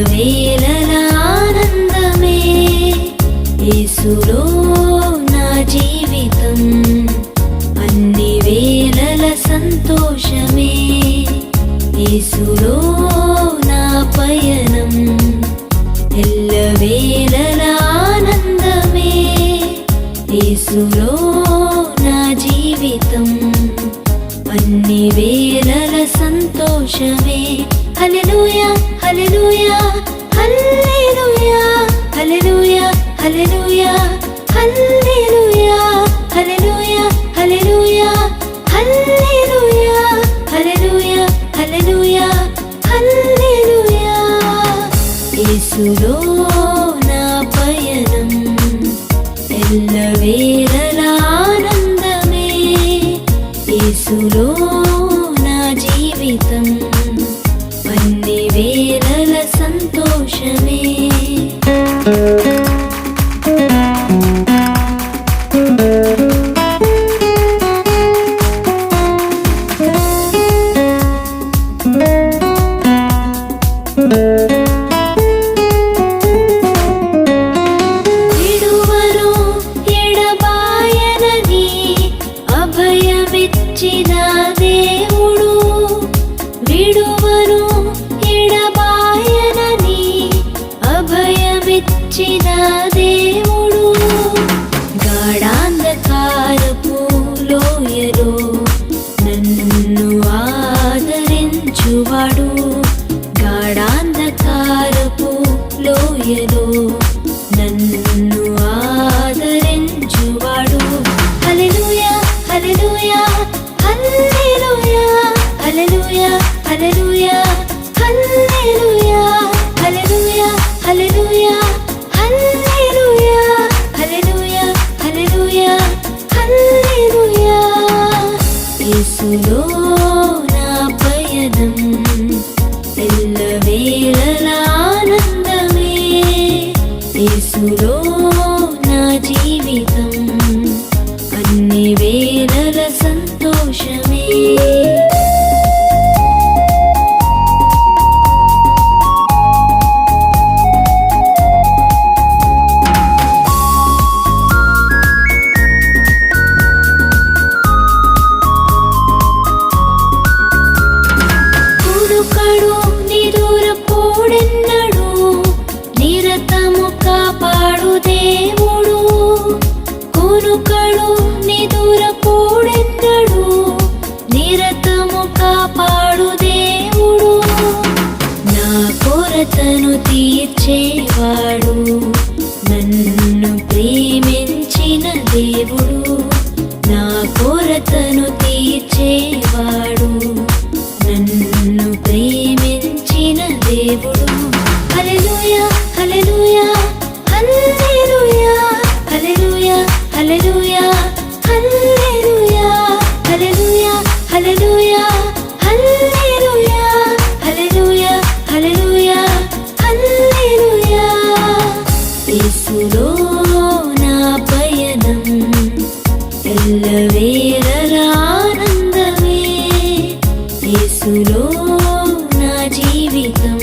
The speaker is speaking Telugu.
ఎల్లవేళలా ఆనందమే యేసులో నా జీవితం అన్ని వేళల సంతోషమే యేసులో నా పయనం ఎల్లవేళలా ఆనందమే యేసులో నా జీవితం అన్ని వేళల సంతోషమే హల్లెలూయా హల్లెలూయా హల్లెలూయా హల్లెలూయా హల్లెలూయా హల్లెలూయా హల్లెలూయా హల్లెలూయా హల్లెలూయా హల్లెలూయా హల్లెలూయా హల్లెలూయా యేసులో నా పయనం ఎల్లవేళలా ఆనందమే యేసులో నా జీవితం అన్ని వేళల సంతోషమే విడువను ఎడబాయనని అభయమిచ్చిన దేవుడు విడువను ఎడబాయనని అభయమిచ్చిన దేవుడు గాఢాంధకారపు లోయలో నన్ను ఆదరించువాడు గాఢాంధకారపు లోయలో నన్ను ఆదరించువాడు హల్లెలూయా హల్లెలూయా హల్లెలూయా హల్లెలూయా హల్లెలూయా హల్లెలూయా హల్లెలూయా హల్లెలూయా హల్లెలూయా హల్లెలూయా హల్లెలూయా హల్లెలూయా యేసులో నా పయనం ఎల్లవేళలా ఆనందమే యేసులో నా జీవితం అన్ని వేళల సంతోషమే కునుకడు నిదురపోడెన్నడు నిరతము కాపాడు దేవుడు కునుకడు నిదురపోడెన్నడు నిరతము కాపాడు దేవుడు నా కొరతను తీర్చేవాడు నన్ను ప్రేమించిన దేవుడు నా కొరతను తీర్చేవాడు నన్ను ప్రేమించిన దేవుడు హల్లెలూయా హల్లెలూయా హల్లెలూయా హల్లెలూయా హల్లెలూయా హల్లెలూయా హల్లెలూయా హల్లెలూయా హల్లెలూయా హల్లెలూయా హల్లెలూయా హల్లెలూయా యేసులో నా పయనం ఎల్లవేళలా ఆనందమే యేసులో నా జీవితం